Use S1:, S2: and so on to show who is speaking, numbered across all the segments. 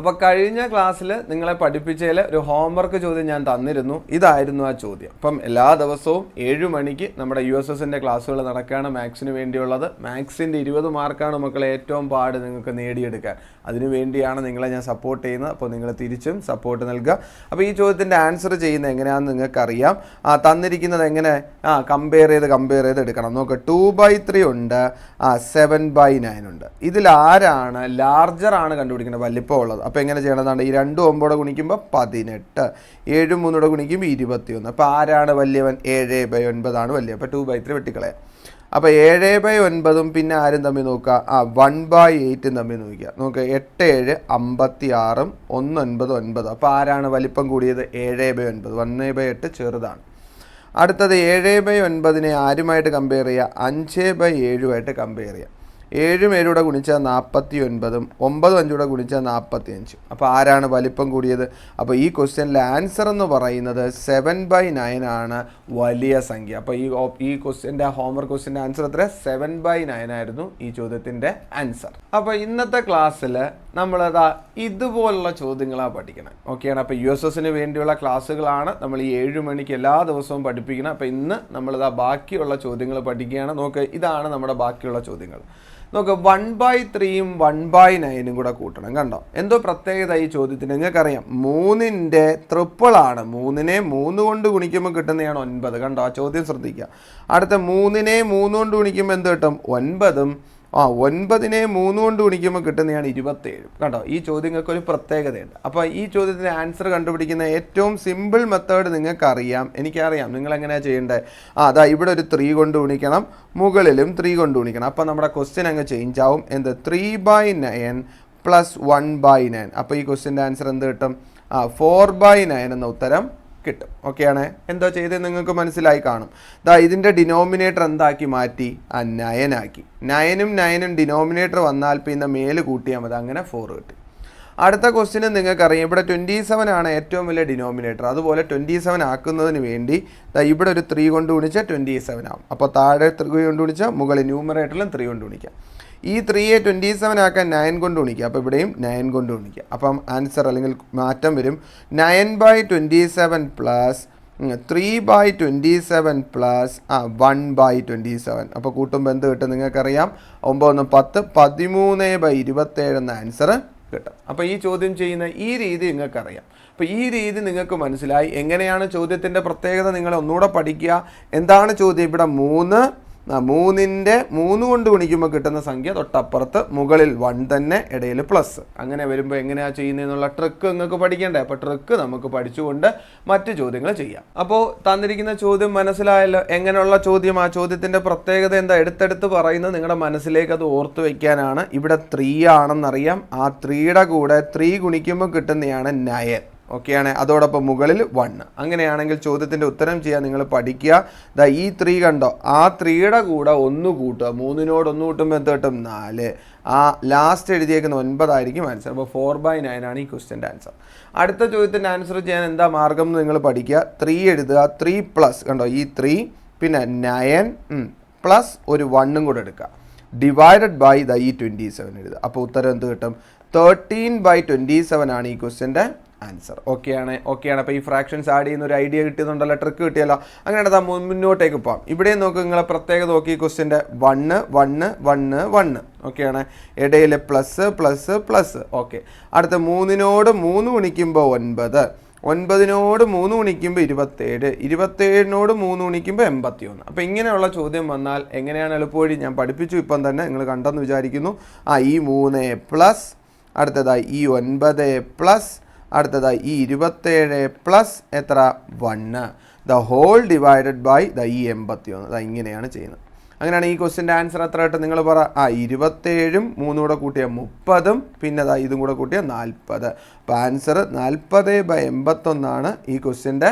S1: അപ്പോൾ കഴിഞ്ഞ ക്ലാസ്സിൽ നിങ്ങളെ പഠിപ്പിച്ചതിൽ ഒരു ഹോംവർക്ക് ചോദ്യം ഞാൻ തന്നിരുന്നു. ഇതായിരുന്നു ആ ചോദ്യം. അപ്പം എല്ലാ ദിവസവും 7 മണിക്ക് നമ്മുടെ USSൻ്റെ ക്ലാസ്സുകൾ നടക്കുകയാണ് മാത്സിന് വേണ്ടിയുള്ളത്. മാത്സിൻ്റെ 20 മാർക്കാണ് മക്കളെ ഏറ്റവും പാട് നിങ്ങൾക്ക് നേടിയെടുക്കാൻ. അതിനു വേണ്ടിയാണ് നിങ്ങളെ ഞാൻ സപ്പോർട്ട് ചെയ്യുന്നത്. അപ്പോൾ നിങ്ങൾ തിരിച്ചും സപ്പോർട്ട് നൽകുക. അപ്പോൾ ഈ ചോദ്യത്തിൻ്റെ ആൻസർ ചെയ്യുന്നത് എങ്ങനെയാണെന്ന് നിങ്ങൾക്കറിയാം. തന്നിരിക്കുന്നത് എങ്ങനെ കമ്പയർ ചെയ്ത് എടുക്കണം. നോക്കുക, 2/3 ഉണ്ട്, 7/9 ഉണ്ട്. ഇതിൽ ആരാണ് ലാർജർ ആണ് കണ്ടുപിടിക്കുന്നത്, വലിപ്പമുള്ളത്. അപ്പോൾ എങ്ങനെ ചെയ്യണതാണ്? ഈ 2 9 ഗുണിക്കുമ്പോൾ 18, 7 3 ഗുണിക്കുമ്പോൾ 21. അപ്പോൾ ആരാണ് വലിയവൻ? 7/9 ആണ് വലിയ. അപ്പോൾ 2/3 വെട്ടിക്കളയാം. അപ്പോൾ 7/9 പിന്നെ ആരും തമ്മിൽ നോക്കുക, 1/8 തമ്മിൽ നോക്കുക. 8 7 56, 1 9 9. അപ്പോൾ ആരാണ് വലിപ്പം കൂടിയത്? 7/9. 1/8 ചെറുതാണ്. അടുത്തത് 7/9 ആരുമായിട്ട് കമ്പയർ ചെയ്യുക? 5/7 കമ്പയർ ചെയ്യുക. 7 7 ഗുണിച്ചാൽ 49, 9 5 ഗുണിച്ചാൽ 45. അപ്പോൾ ആരാണ് വലിപ്പം കൂടിയത്? അപ്പോൾ ഈ ക്വസ്റ്റ്യനിലെ ആൻസർ എന്ന് പറയുന്നത് 7/9 ആണ് വലിയ സംഖ്യ. അപ്പോൾ ഈ ക്വസ്റ്റ്യൻ്റെ ഹോംവർക്ക് ക്വസ്റ്റ്യൻ്റെ ആൻസർ എത്ര? 7/9 ആയിരുന്നു ഈ ചോദ്യത്തിൻ്റെ ആൻസർ. അപ്പോൾ ഇന്നത്തെ ക്ലാസ്സിൽ നമ്മളതാ ഇതുപോലുള്ള ചോദ്യങ്ങളാണ് പഠിക്കണം. ഓക്കെയാണ്. അപ്പോൾ USSന് വേണ്ടിയുള്ള ക്ലാസ്സുകളാണ് നമ്മൾ ഈ 7 മണിക്ക് എല്ലാ ദിവസവും പഠിപ്പിക്കണം. അപ്പോൾ ഇന്ന് നമ്മളിതാ ബാക്കിയുള്ള ചോദ്യങ്ങൾ പഠിക്കുകയാണ്. നോക്ക്, ഇതാണ് നമ്മുടെ ബാക്കിയുള്ള ചോദ്യങ്ങൾ. നോക്ക്, 1/3 1/9 കൂടെ കൂട്ടണം. കണ്ടോ, എന്തോ പ്രത്യേകത ഈ ചോദ്യത്തിന്? നിങ്ങൾക്കറിയാം, 3ൻ്റെ ട്രിപ്പിളാണ്. 3നെ 3 കൊണ്ട് ഗുണിക്കുമ്പോൾ കിട്ടുന്നതാണ് 9. കണ്ടോ, ആ ചോദ്യം ശ്രദ്ധിക്കുക. അടുത്ത 3നെ 3 കൊണ്ട് ഗുണിക്കുമ്പോൾ എന്ത് കിട്ടും? 9. 9നെ 3 കൊണ്ട് ഗുണിക്കുമ്പോൾ കിട്ടുന്നതാണ് 27. കണ്ടോ, ഈ ചോദ്യങ്ങൾക്ക് ഒരു പ്രത്യേകതയുണ്ട്. അപ്പോൾ ഈ ചോദ്യത്തിൻ്റെ ആൻസർ കണ്ടുപിടിക്കുന്ന ഏറ്റവും സിമ്പിൾ മെത്തേഡ് നിങ്ങൾക്കറിയാം, എനിക്കറിയാം. നിങ്ങളെങ്ങനെയാണ് ചെയ്യേണ്ടത്? അതാ ഇവിടെ ഒരു 3 കൊണ്ട് ഗുണിക്കണം, മുകളിലും 3 കൊണ്ട് ഗുണിക്കണം. അപ്പോൾ നമ്മുടെ ക്വസ്റ്റ്യൻ അങ്ങ് ചേഞ്ച് ആവും. എന്ത്? 3/9 + 1/9. അപ്പോൾ ഈ ക്വസ്റ്റ്യൻ്റെ ആൻസർ എന്ത് കിട്ടും? 4/9 എന്ന ഉത്തരം കിട്ടും. ഓക്കെയാണ്. എന്തോ ചെയ്തത് നിങ്ങൾക്ക് മനസ്സിലായി കാണും. ഇതിൻ്റെ ഡിനോമിനേറ്റർ എന്താക്കി മാറ്റി? 9 ആക്കി. 9ഉം 9ഉം ഡിനോമിനേറ്റർ വന്നാൽ പിന്നെ മേല് കൂട്ടിയാൽ മതി. അങ്ങനെ 4 കിട്ടി. അടുത്ത ക്വസ്റ്റ്യന് നിങ്ങൾക്കറിയാം, ഇവിടെ 27 ആണ് ഏറ്റവും വലിയ ഡിനോമിനേറ്റർ. അതുപോലെ 27 ആക്കുന്നതിന് വേണ്ടി ഇവിടെ ഒരു 3 കൊണ്ട് ഗുണിച്ചാൽ 27 ആവും. അപ്പോൾ താഴെ 3 കൊണ്ട് ഗുണിച്ചാൽ മുകളിൽ ന്യൂമറേറ്ററിലും 3 കൊണ്ട് ഗുണിക്കാം. ഈ 3യെ 27 ആക്കാൻ 9 കൊണ്ട് ഗുണിക്കുക. അപ്പോൾ ഇവിടെയും 9 കൊണ്ട് ഗുണിക്കുക. അപ്പം ആൻസർ അല്ലെങ്കിൽ മാറ്റം വരും 9/27 + 3/27 + 1/27. അപ്പോൾ കൂട്ടുമ്പോൾ എന്ത് കിട്ടും? നിങ്ങൾക്കറിയാം, 9 10 13/27 എന്ന ആൻസർ കിട്ടും. അപ്പോൾ ഈ ചോദ്യം ചെയ്യുന്ന ഈ രീതി നിങ്ങൾക്കറിയാം. അപ്പോൾ ഈ രീതി നിങ്ങൾക്ക് മനസ്സിലായി. എങ്ങനെയാണ് ചോദ്യത്തിൻ്റെ പ്രത്യേകത നിങ്ങൾ ഒന്നുകൂടെ പഠിക്കുക. എന്താണ് ചോദ്യം? ഇവിടെ 3ൻ്റെ 3 കൊണ്ട് ഗുണിക്കുമ്പോൾ കിട്ടുന്ന സംഖ്യ തൊട്ടപ്പുറത്ത്, മുകളിൽ 1 തന്നെ, ഇടയിൽ പ്ലസ്. അങ്ങനെ വരുമ്പോൾ എങ്ങനെയാണ് ചെയ്യുന്നതെന്നുള്ള ട്രിക്ക് നിങ്ങൾക്ക് പഠിക്കേണ്ടേ? അപ്പോൾ ട്രിക്ക് നമുക്ക് പഠിച്ചുകൊണ്ട് മറ്റ് ചോദ്യങ്ങൾ ചെയ്യാം. അപ്പോൾ തന്നിരിക്കുന്ന ചോദ്യം മനസ്സിലായല്ലോ. എങ്ങനെയുള്ള ചോദ്യം? ആ ചോദ്യത്തിൻ്റെ പ്രത്യേകത എന്താ? എടുത്തെടുത്ത് പറയുന്നത് നിങ്ങളുടെ മനസ്സിലേക്ക് അത് ഓർത്ത് വയ്ക്കാനാണ്. ഇവിടെ 3 ആണെന്നറിയാം. ആ 3യുടെ കൂടെ 3 ഗുണിക്കുമ്പോൾ കിട്ടുന്നതാണ് 9. ഓക്കെയാണ്. അതോടൊപ്പം മുകളിൽ 1. അങ്ങനെയാണെങ്കിൽ ചോദ്യത്തിൻ്റെ ഉത്തരം ചെയ്യാൻ നിങ്ങൾ പഠിക്കുക. ഈ 3 കണ്ടോ, ആ 3യുടെ കൂടെ 1 കൂട്ടുക. 3നോട് 1 കൂട്ടുമ്പോൾ എന്ത് കിട്ടും? 4. ആ ലാസ്റ്റ് എഴുതിയേക്കുന്ന 9 ആയിരിക്കും ആൻസർ. അപ്പോൾ 4/9 ആണ് ഈ ക്വസ്റ്റ്യൻ്റെ ആൻസർ. അടുത്ത ചോദ്യത്തിൻ്റെ ആൻസർ ചെയ്യാൻ എന്താ മാർഗം എന്ന് നിങ്ങൾ പഠിക്കുക. 3 എഴുതുക, 3+ കണ്ടോ, ഈ 3 പിന്നെ 9 പ്ലസ് ഒരു 1 കൂടെ എടുക്കുക, ഡിവൈഡഡ് ബൈ ഈ 27 എഴുതുക. അപ്പോൾ ഉത്തരം എന്ത് കിട്ടും? 13/27 ആണ് ഈ ക്വസ്റ്റ്യൻ്റെ ആൻസർ. ഓക്കെയാണ്. അപ്പോൾ ഈ ഫ്രാക്ഷൻസ് ആഡ് ചെയ്യുന്ന ഒരു ഐഡിയ കിട്ടിയെന്നുണ്ടല്ലോ, ട്രിക്ക് കിട്ടിയല്ലോ. അങ്ങനെ മുന്നോട്ടേക്ക് പോകാം. ഇവിടെ നോക്ക്, നിങ്ങളെ പ്രത്യേകത നോക്കി. ക്വസ്റ്റ്യൻ്റെ 1 1 1 1. ഓക്കെയാണ്. ഇടയിൽ പ്ലസ് പ്ലസ് പ്ലസ്. ഓക്കെ. അടുത്ത 3നോട് 3 ഗുണിക്കുമ്പോൾ 9, 9നോട് 3 ഗുണിക്കുമ്പോൾ 27, 27നോട് 3 ഗുണിക്കുമ്പോൾ 81. അപ്പോൾ ഇങ്ങനെയുള്ള ചോദ്യം വന്നാൽ എങ്ങനെയാണ് എളുപ്പവഴി? ഞാൻ പഠിപ്പിച്ചു ഇപ്പം തന്നെ, നിങ്ങൾ കണ്ടെന്ന് വിചാരിക്കുന്നു. ഈ 3 പ്ലസ്, അടുത്തതായി ഈ 9 പ്ലസ്, അടുത്തതായി ഈ 27 പ്ലസ് എത്ര? 1, ദ ഹോൾ ഡിവൈഡഡ് ബൈ ഈ 81. ഇങ്ങനെയാണ് ചെയ്യുന്നത്. അങ്ങനെയാണ് ഈ ക്വസ്റ്റ്യൻ്റെ ആൻസർ എത്ര കിട്ടും? നിങ്ങൾ പറ. 27ഉം 3 കൂടെ കൂട്ടിയ 30, പിന്നെ ഇതും കൂടെ കൂട്ടിയ 40. അപ്പോൾ ആൻസർ 40/81 ആണ് ഈ ക്വസ്റ്റ്യൻ്റെ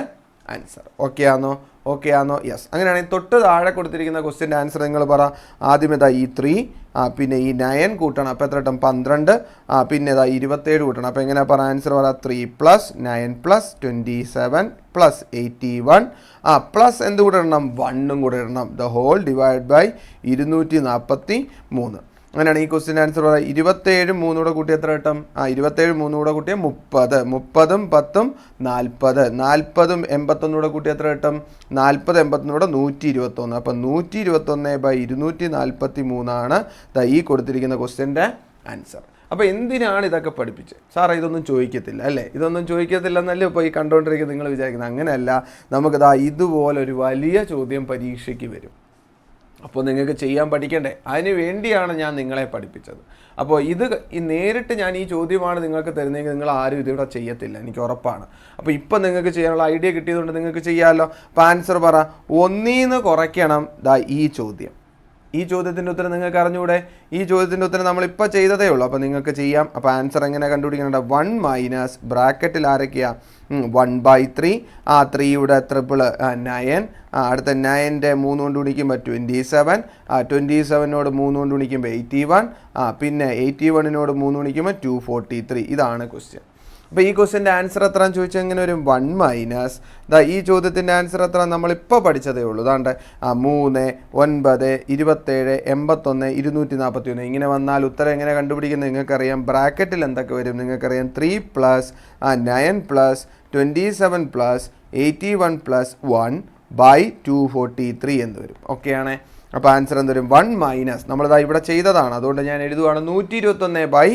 S1: ആൻസർ. ഓക്കെ ആണോ? യെസ്. അങ്ങനെയാണെങ്കിൽ തൊട്ട് താഴെ കൊടുത്തിരിക്കുന്ന ക്വസ്റ്റ്യൻ്റെ ആൻസർ നിങ്ങൾ പറ. ആദ്യം ഈ 3, പിന്നെ ഈ 9 കൂട്ടണം. അപ്പോൾ എത്ര കിട്ടും? 12. പിന്നെ 27 കൂട്ടണം. അപ്പോൾ എങ്ങനെ പറ? ആൻസർ പറ. 3 + 9 + 27 + 81. പ്ലസ് എന്ത് കൂടെ ഇടണം? 1 കൂടെ ഇടണം. The whole divide by 243. അങ്ങനെയാണ് ഈ ക്വസ്റ്റ്യൻ ആൻസർ പറയാം. 27 3 കൂട്ടി എത്ര കിട്ടും? 27 3 കൂട്ടിയ 30, 30ഉം 10ഉം 40, 40ഉം 81 കൂട്ടി എത്ര കിട്ടും? 40 81 121. അപ്പം 121/243 ഈ കൊടുത്തിരിക്കുന്ന ക്വസ്റ്റ്യൻ്റെ ആൻസർ. അപ്പോൾ എന്തിനാണ് ഇതൊക്കെ പഠിപ്പിച്ചത്? സാറേ ഇതൊന്നും ചോദിക്കത്തില്ല അല്ലേ? ഇതൊന്നും ചോദിക്കത്തില്ലെന്നല്ലേ ഇപ്പോൾ ഈ കണ്ടുകൊണ്ടിരിക്കുന്നത് നിങ്ങൾ വിചാരിക്കുന്നത്. അങ്ങനെയല്ല, നമുക്കിതാ ഇതുപോലൊരു വലിയ ചോദ്യം പരീക്ഷയ്ക്ക് വരും. അപ്പോൾ നിങ്ങൾക്ക് ചെയ്യാൻ പഠിക്കണ്ടേ? അതിന് വേണ്ടിയാണ് ഞാൻ നിങ്ങളെ പഠിപ്പിച്ചത്. അപ്പോൾ ഈ നേരിട്ട് ഞാൻ ഈ ചോദ്യമാണ് നിങ്ങൾക്ക് തരുന്നതെങ്കിൽ നിങ്ങൾ ആരും ഇതിവിടെ ചെയ്യത്തില്ല, എനിക്ക് ഉറപ്പാണ്. അപ്പോൾ ഇപ്പം നിങ്ങൾക്ക് ചെയ്യാനുള്ള ഐഡിയ കിട്ടിയതുകൊണ്ട് നിങ്ങൾക്ക് ചെയ്യാമല്ലോ. അപ്പോൾ ആൻസർ പറ. 1 കുറയ്ക്കണം ഈ ചോദ്യം. ഈ ചോദ്യത്തിൻ്റെ ഉത്തരം നിങ്ങൾക്ക് അറിഞ്ഞൂടെ? ഈ ചോദ്യത്തിൻ്റെ ഉത്തരം നമ്മളിപ്പോൾ ചെയ്തതേ ഉള്ളൂ. അപ്പോൾ നിങ്ങൾക്ക് ചെയ്യാം. അപ്പോൾ ആൻസർ എങ്ങനെ കണ്ടുപിടിക്കുന്നുണ്ട്? 1 മൈനസ് ബ്രാക്കറ്റിൽ ആരൊക്കെയാണ്? 1/3. 3യുടെ ട്രിപ്പിൾ 9. അടുത്ത 9ൻ്റെ 3 കൊണ്ട് ഗുണിക്കുമ്പോൾ 27. 27നോട് 3 കൊണ്ട് ഗുണിക്കുമ്പോൾ 81. പിന്നെ 81നോട് 3 ഗുണിക്കുമ്പോൾ 243. ഇതാണ് ക്വസ്റ്റ്യൻ. അപ്പോൾ ഈ ക്വസ്റ്റ്യൻ്റെ ആൻസർ എത്രയാണെന്ന് ചോദിച്ചാൽ എങ്ങനെ വരും? 1 മൈനസ് ഈ ചോദ്യത്തിൻ്റെ ആൻസർ എത്ര? നമ്മളിപ്പോൾ പഠിച്ചതേ ഉള്ളൂ. അതാണ്ട് 3, 9, 27, 81, 241. ഇങ്ങനെ വന്നാൽ ഉത്തരം എങ്ങനെ കണ്ടുപിടിക്കുന്നത് നിങ്ങൾക്കറിയാം. ബ്രാക്കറ്റിൽ എന്തൊക്കെ വരും നിങ്ങൾക്കറിയാം. 3 പ്ലസ് 9 പ്ലസ് 27 പ്ലസ് 81 പ്ലസ് 1/243 എന്ന് വരും. ഓക്കെയാണേ. അപ്പോൾ ആൻസർ എന്ത് വരും? 1 മൈനസ് നമ്മളിതാ ഇവിടെ ചെയ്തതാണ്, അതുകൊണ്ട് ഞാൻ എഴുതുകയാണ് 121/243.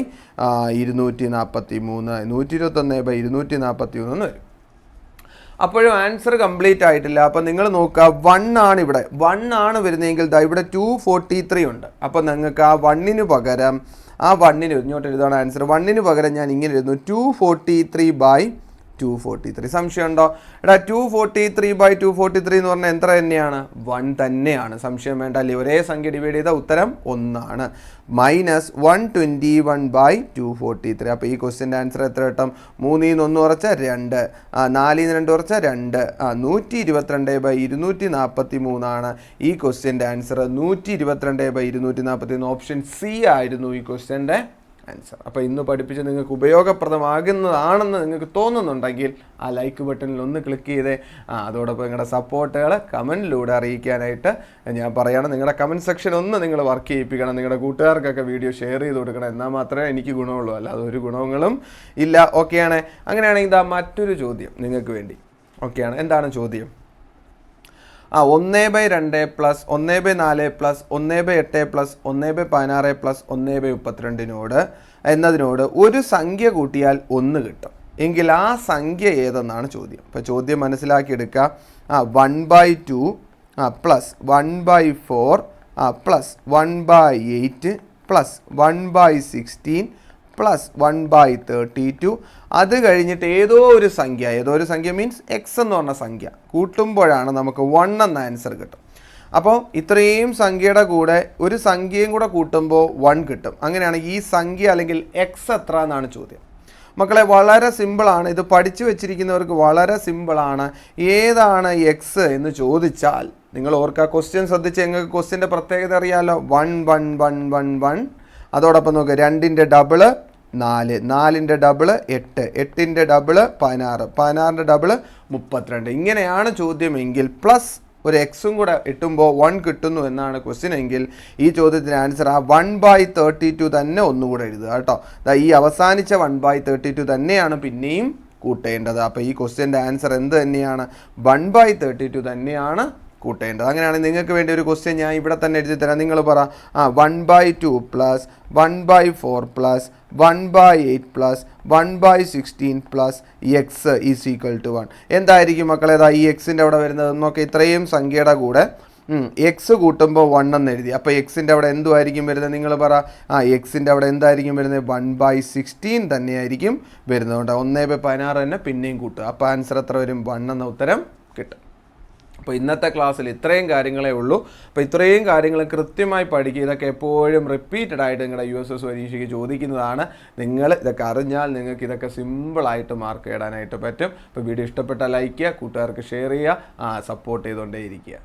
S1: 121/243 എന്ന് വരും. അപ്പോഴും ആൻസർ കംപ്ലീറ്റ് ആയിട്ടില്ല. അപ്പോൾ നിങ്ങൾ നോക്കുക, 1 ആണ് ഇവിടെ, 1 ആണ് വരുന്നതെങ്കിൽ ഇവിടെ 243 ഉണ്ട്. അപ്പോൾ നിങ്ങൾക്ക് ആ 1-ന് പകരം ഇങ്ങോട്ട് എഴുതാണ് ആൻസർ. 1-ന് പകരം ഞാൻ ഇങ്ങനെ എഴുതുന്നു 243/243. സംശയമുണ്ടോ? 243/243 എന്ന് പറഞ്ഞാൽ എത്ര തന്നെയാണ്? 1 തന്നെയാണ്. സംശയം വേണ്ട അല്ലേ? ഒരേ സംഖ്യ ഡിവൈഡ് ചെയ്താൽ ഉത്തരം 1 ആണ്. മൈനസ് 121/243. അപ്പോൾ ഈ ക്വസ്റ്റ്യൻ്റെ ആൻസർ എത്ര കിട്ടും? 3-ൽ നിന്ന് 1 കുറച്ച 2, 4-ൽ നിന്ന് 2 കുറച്ച 2, 122/243 ആണ് ഈ ക്വസ്റ്റ്യൻ്റെ ആൻസർ. 122/243. ഓപ്ഷൻ സി ആയിരുന്നു ഈ ക്വസ്റ്റ്യൻ്റെ ആൻസർ. അപ്പോൾ ഇന്ന് പഠിപ്പിച്ച് നിങ്ങൾക്ക് ഉപയോഗപ്രദമാകുന്നതാണെന്ന് നിങ്ങൾക്ക് തോന്നുന്നുണ്ടെങ്കിൽ ആ ലൈക്ക് ബട്ടണിൽ ഒന്ന് ക്ലിക്ക് ചെയ്തേ. അതോടൊപ്പം നിങ്ങളുടെ സപ്പോർട്ടുകൾ കമൻറ്റിലൂടെ അറിയിക്കാനായിട്ട് ഞാൻ പറയുകയാണ്. നിങ്ങളുടെ കമൻറ്റ് സെക്ഷൻ ഒന്ന് നിങ്ങൾ വർക്ക് ചെയ്യിപ്പിക്കണം. നിങ്ങളുടെ കൂട്ടുകാർക്കൊക്കെ വീഡിയോ ഷെയർ ചെയ്ത് കൊടുക്കണം. എന്നാൽ മാത്രമേ എനിക്ക് ഗുണമുള്ളൂ, അല്ലാതെ ഒരു ഗുണങ്ങളും ഇല്ല. ഓക്കെയാണ്. അങ്ങനെയാണെങ്കിൽ ഇതാ മറ്റൊരു ചോദ്യം നിങ്ങൾക്ക് വേണ്ടി. ഓക്കെയാണ്. എന്താണ് ചോദ്യം? 1/2 പ്ലസ് 1/4 പ്ലസ് 1/8 പ്ലസ് 1/16 പ്ലസ് 1/32 എന്നതിനോട് ഒരു സംഖ്യ കൂട്ടിയാൽ 1 കിട്ടും എങ്കിൽ ആ സംഖ്യ ഏതെന്നാണ് ചോദ്യം. അപ്പോൾ ചോദ്യം മനസ്സിലാക്കിയെടുക്കുക. 1/2 പ്ലസ് 1/4 പ്ലസ് 1/8 പ്ലസ് 1/16 പ്ലസ് 1/32. അത് കഴിഞ്ഞിട്ട് ഏതോ ഒരു സംഖ്യ മീൻസ് എക്സ് എന്ന് പറഞ്ഞ സംഖ്യ കൂട്ടുമ്പോഴാണ് നമുക്ക് 1 എന്ന ആൻസർ കിട്ടും. അപ്പോൾ ഇത്രയും സംഖ്യയുടെ കൂടെ ഒരു സംഖ്യയും കൂടെ കൂട്ടുമ്പോൾ 1 കിട്ടും. അങ്ങനെയാണ് ഈ സംഖ്യ അല്ലെങ്കിൽ എക്സ് എത്ര എന്നാണ് ചോദ്യം. മക്കളെ വളരെ സിമ്പിളാണ്. ഇത് പഠിച്ചു വെച്ചിരിക്കുന്നവർക്ക് വളരെ സിമ്പിളാണ്. ഏതാണ് എക്സ് എന്ന് ചോദിച്ചാൽ നിങ്ങൾ ഓർക്കുക, ക്വസ്റ്റ്യൻ ശ്രദ്ധിച്ച് നിങ്ങൾക്ക് ക്വസ്റ്റ്യൻ്റെ പ്രത്യേകത അറിയാമല്ലോ. 1 1 1 1 1. അതോടൊപ്പം നോക്കുക, 2ൻ്റെ ഡബിള് 4, 4ൻ്റെ ഡബിള് 8, 8ൻ്റെ ഡബിള് 16, 16ൻ്റെ ഡബിള് 32. ഇങ്ങനെയാണ് ചോദ്യമെങ്കിൽ പ്ലസ് ഒരു എക്സും കൂടെ ഇട്ടുമ്പോൾ 1 കിട്ടുന്നു എന്നാണ് ക്വസ്റ്റ്യൻ എങ്കിൽ ഈ ചോദ്യത്തിന് ആൻസർ 1/32 തന്നെ ഒന്നുകൂടെ എഴുതുക കേട്ടോ. ഈ അവസാനിച്ച 1/32 തന്നെയാണ് പിന്നെയും കൂട്ടേണ്ടത്. അപ്പോൾ ഈ ക്വസ്റ്റ്യൻ്റെ ആൻസർ എന്ത് തന്നെയാണ്? 1/32 തന്നെയാണ് കൂട്ടേണ്ടത്. അങ്ങനെയാണെങ്കിൽ നിങ്ങൾക്ക് വേണ്ടി ഒരു ക്വസ്റ്റ്യൻ ഞാൻ ഇവിടെ തന്നെ എഴുതി തരാം. നിങ്ങൾ പറ 1/2 plus 1/4 plus 1/8 plus 1/16 plus x is equal to 1. എന്തായിരിക്കും മക്കളെ ഈ എക്സിൻ്റെ അവിടെ വരുന്നത് നോക്കി. ഇത്രയും സംഖ്യയുടെ കൂടെ എക്സ് കൂട്ടുമ്പോൾ 1 എന്ന് എഴുതി. അപ്പോൾ എക്സിൻ്റെ അവിടെ എന്തുമായിരിക്കും വരുന്നത്? നിങ്ങൾ പറ. എക്സിൻ്റെ അവിടെ എന്തായിരിക്കും വരുന്നത്? 1/16 തന്നെയായിരിക്കും വരുന്നതുകൊണ്ട് 1/16 തന്നെ പിന്നെയും കൂട്ടുക. അപ്പോൾ ആൻസർ എത്ര വരും? 1 എന്ന ഉത്തരം കിട്ടും. അപ്പോൾ ഇന്നത്തെ ക്ലാസ്സിൽ ഇത്രയും കാര്യങ്ങളേ ഉള്ളൂ. അപ്പോൾ ഇത്രയും കാര്യങ്ങൾ കൃത്യമായി പഠിക്കുക. ഇതൊക്കെ എപ്പോഴും റിപ്പീറ്റഡ് ആയിട്ട് നിങ്ങളുടെ USS പരീക്ഷയ്ക്ക് ചോദിക്കുന്നതാണ്. നിങ്ങൾ ഇതൊക്കെ അറിഞ്ഞാൽ നിങ്ങൾക്ക് ഇതൊക്കെ സിമ്പിളായിട്ട് മാർക്ക് ഇടാനായിട്ട് പറ്റും. അപ്പോൾ വീഡിയോ ഇഷ്ടപ്പെട്ടാൽ ലൈക്ക് ചെയ്യുക, കൂട്ടുകാർക്ക് ഷെയർ ചെയ്യുക, സപ്പോർട്ട് ചെയ്തുകൊണ്ടേയിരിക്കുക.